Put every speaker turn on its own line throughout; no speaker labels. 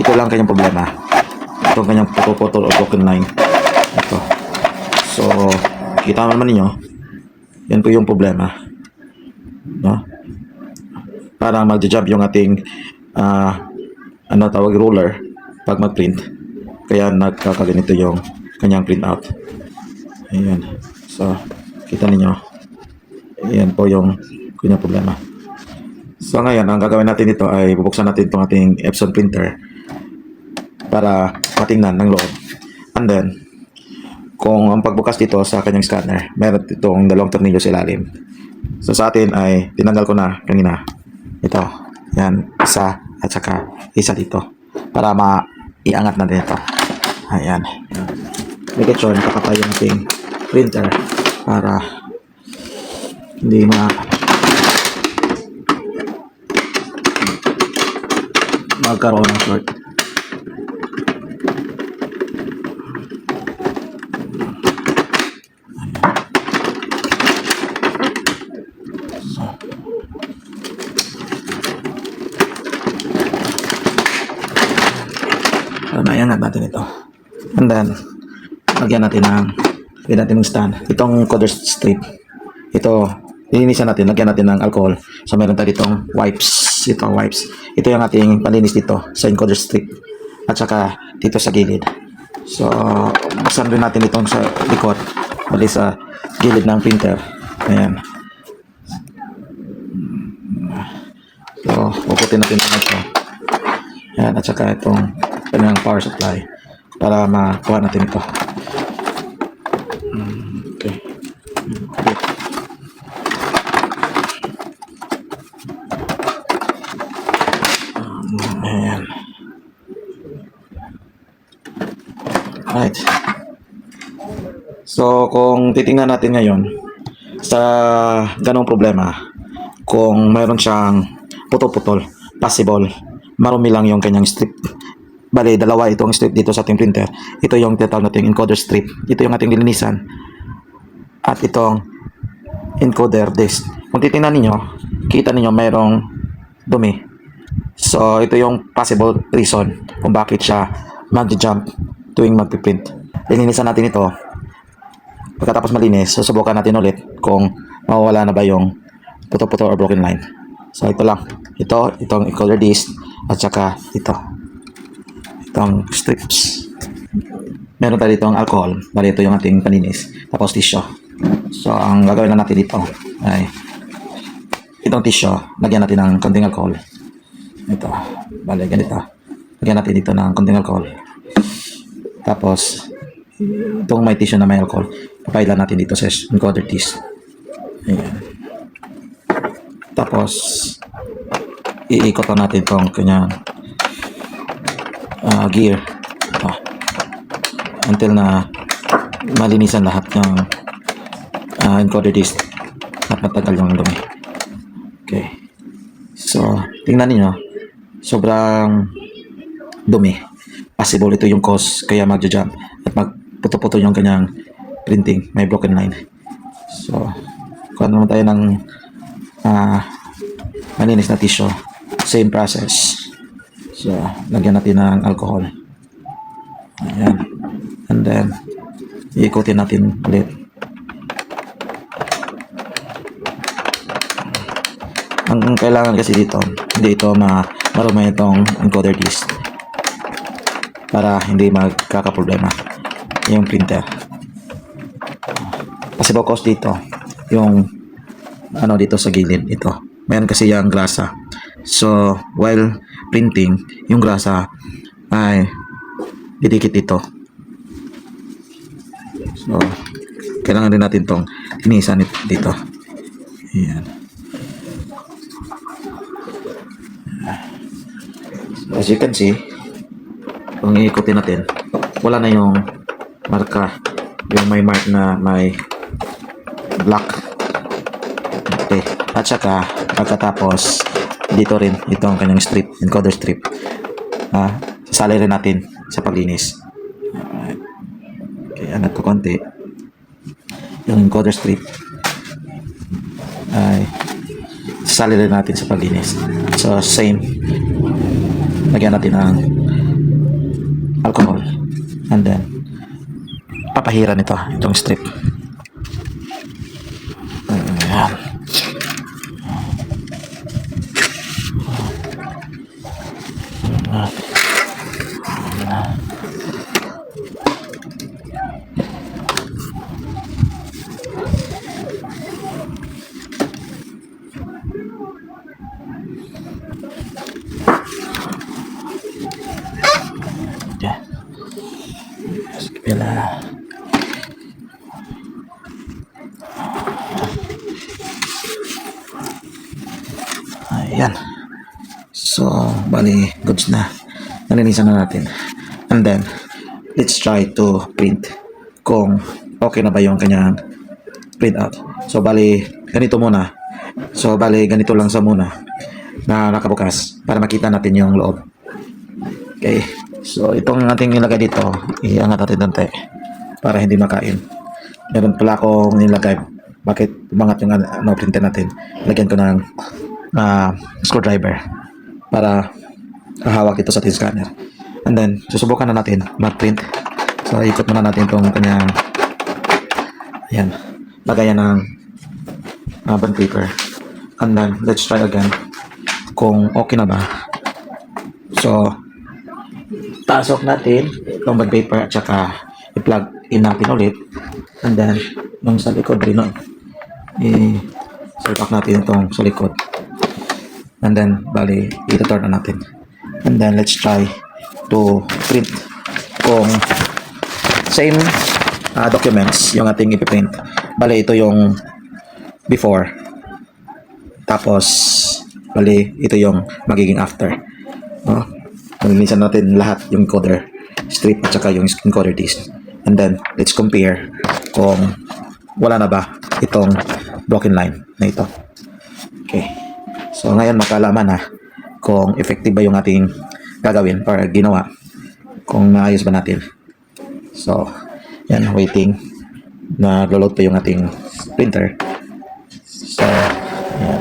ito lang kanyang problema. Ito kanyang putol-putol o broken line. Ito. So, kita naman ninyo, yan po yung problema. No? Parang mag-jump yung ating tawag roller pag mag-print. Kaya nagkakaganito yung kanyang printout. Ayan. So, kita ninyo. Ayan po yung kanyang problema. So, ngayon, ang gagawin natin dito ay bubuksan natin itong ating Epson printer para matingnan ng loob. And then, kung ang pagbukas dito sa kanyang scanner, meron itong dalawang tornilyo sa ilalim. So, sa atin ay tinanggal ko na kanina. Ito. Yan. Isa at saka isa dito. Para maiangat natin ito. Ayan. Make sure nakakapay yung ating printer para hindi magkaroon ng short. So, naiangat natin ito. And then, lagyan natin ng stand. Itong coder strip. Ito, linisan natin. Lagyan natin ng alcohol. So, meron tayo ditong wipes. Ito, wipes. Ito yung ating palinis dito sa encoder strip. At saka, dito sa gilid. So, buksan rin natin itong sa likod. Bali sa gilid ng printer. Ayan. So, puputin natin ito. Ayan, at saka itong kanyang power supply para makuha natin ito. Okay. Ayan. Right. So, kung titingnan natin ngayon sa ganong problema, kung mayroon siyang putol-putol, possible, marumi lang yung kanyang strip. Bali, dalawa itong strip dito sa ating printer. Ito yung tinatawag nating encoder strip. Ito yung ating lilinisan. At itong encoder disc. Kung titingnan ninyo, kita ninyo mayroong dumi. So, ito yung possible reason kung bakit siya mag-jump tuwing mag-print. Lilinisan natin ito. Pagkatapos malinis, susubukan natin ulit kung mawawala na ba yung putol-putol or broken line. So, ito lang. Itong encoder disc at saka ito. Itong strips. Meron tayo dito ang alcohol. Bali, ito yung ating paninis. Tapos tissue. So, ang gagawin na natin dito ay itong tissue, lagyan natin ng konting alcohol. Ito. Bali, ganito. Lagyan natin dito ng konting alcohol. Tapos, itong may tissue na may alcohol, papailan natin dito sa encoder disc. Ayan. Tapos, iikot natin itong kanyang gear until na malinisan lahat ng encoder disc at matagal yung dumi. Okay. So, tingnan niyo, sobrang dumi. Possible ito yung cause kaya magja-jump at magputo-puto yung kanyang printing. May broken line. So, kuha naman tayo ng malinis na tissue. Same process. So, lagyan natin ng alcohol. Ayan. And then, iikutin natin ulit. Ang kailangan kasi dito, hindi ito marumi itong encoder disc para hindi magkakaproblema yung printer. Possible cause dito, yung dito sa gilid, ito. Mayroon kasi yung grasa. So, while printing, yung grasa ay didikit ito. So, kailangan din natin itong linisan dito. Ayan. So, as you can see, kung iikutin natin, wala na yung marka, yung may mark na may black. Okay. At saka, pagkatapos, dito rin itong kanyang strip, encoder strip. Sasali rin natin sa paglinis. Alright. Okay, angat ko konti. Yung encoder strip ay sasali rin natin sa paglinis. So, same. Lagyan natin ang alcohol. And then, papahira nito, itong strip. Ayan. Yeah. Bila. Ayan. So, bali, goods na. Nalinisan na natin. And then, let's try to print kung okay na ba yung kanyang print out. So, bali, ganito muna. So, bali, ganito lang sa muna na nakabukas para makita natin yung loob. Okay. So, itong ating nilagay dito, iangat natin dante para hindi makain. Meron pala akong nilagay. Bakit umangat yung printer natin? Lagyan ko ng screwdriver para hahawak ito sa ating scanner. And then, susubukan na natin mag-print. So, ikot muna natin itong kanyang ayan, lagayan ng bond paper. And then, let's try again kung okay na ba. So, pasok natin itong bond paper at saka i-plug in natin ulit. And then, yung sa likod rin nun, i-selpak natin itong sa likod. And then, bali, i-turn na natin. And then, let's try to print kung same documents yung ating ipiprint. Bali, ito yung before. Tapos, bali, ito yung magiging after. No? Minsan natin lahat yung encoder strip at saka yung encoder disc. And then, let's compare kung wala na ba itong broken line na ito. Okay. So, ngayon makalaman na kung effective ba yung ating gagawin para ginawa. Kung naayos ba natin. So, yan, waiting. Naglo-load pa yung ating printer. So, yan.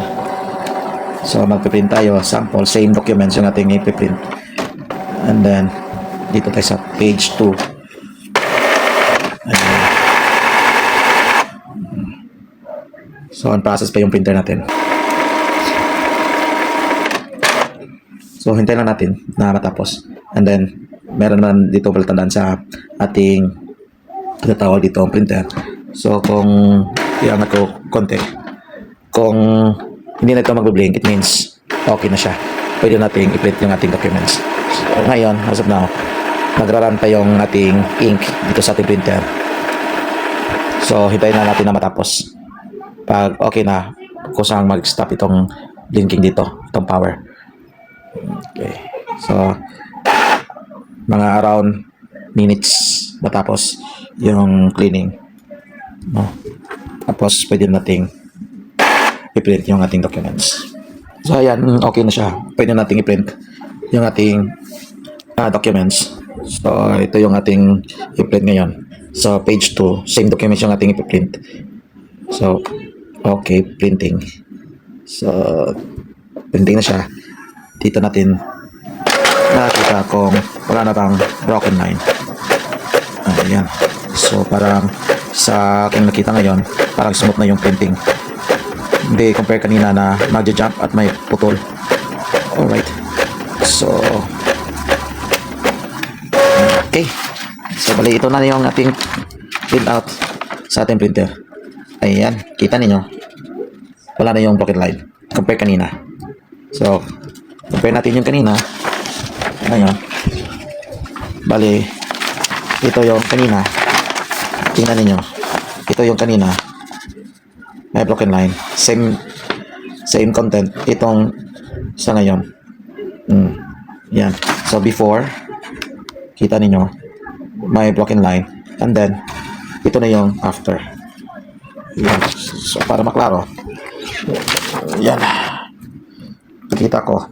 So, magpiprint tayo. Sample, same documents yung ating ipiprint. And then, dito tayo sa page 2. Ayan. So, on process pa yung printer natin. So, hintayin lang natin na matapos. And then, meron naman dito palatandaan sa ating tinatawag dito ang printer. So, kung iangat ko konti, kung hindi na ito mag-blink, it means okay na siya. Pwede natin i-print yung ating documents. So, ngayon, as of now, nagra-run pa yung ating ink dito sa ating printer. So, hintayin na natin na matapos. Pag okay na, kusang mag-stop itong blinking dito, itong power. Okay. So, mga around minutes matapos yung cleaning. No? Tapos, pwede nating i-print yung ating documents. So, ayan. Okay na siya. Pwede nating i-print yung ating documents. So, ito yung ating i-print ngayon. So, page 2. Same documents yung ating i-print. So, okay. Printing. So, printing na siya. Dito natin nakita kung wala na bang broken line. Ayan. So, parang sa aking nakita ngayon, parang smooth na yung printing. Hindi compare kanina na magja-jump at may putol. Alright. So, okay. So, bali ito na yung ating print out sa ating printer. Ayan. Kita ninyo. Wala na yung broken line. Compare kanina. So, compare natin yung kanina. Ngayon, bali, ito yung kanina. Tingnan ninyo. Ito yung kanina. May broken line. Same content. Itong sa ngayon. Yan. So, before, kita ninyo, may broken line. And then, ito na yung after. Yan. So, para maklaro. Yan. Nakita ko.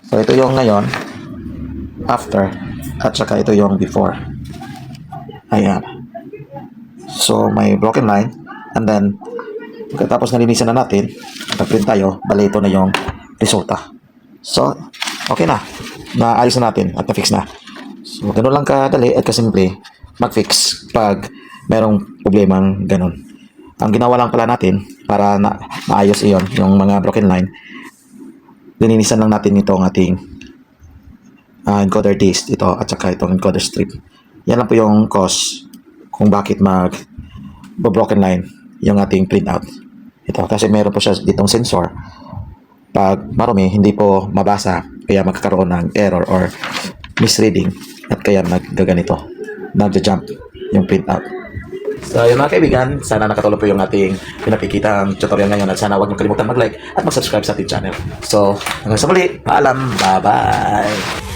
So, ito yung ngayon, after, at saka ito yung before. Ayan. So, may broken line. And then, pagkatapos nalinisan na natin, nag-print tayo, bali ito na yung resulta. So, okay na. Naayos na natin at na-fix na. So, ganun lang kadali at kasimple mag-fix pag merong problemang ganun. Ang ginawa lang pala natin para maayos iyon, yung mga broken line, lininisan lang natin itong ating encoder disk ito at saka itong encoder strip. Yan lang po yung cause kung bakit broken line yung ating printout. Ito kasi meron po siya ditong sensor. Pag marumi, hindi po mabasa kaya magkakaroon ng error or misreading at kaya naggaganito, nagja-jump yung printout. So yun mga kaibigan, sana nakatulong po yung ating pinapikitang tutorial ngayon at sana huwag niyo kalimutan mag-like at mag-subscribe sa ating channel. So hanggang sa muli, paalam, bye-bye!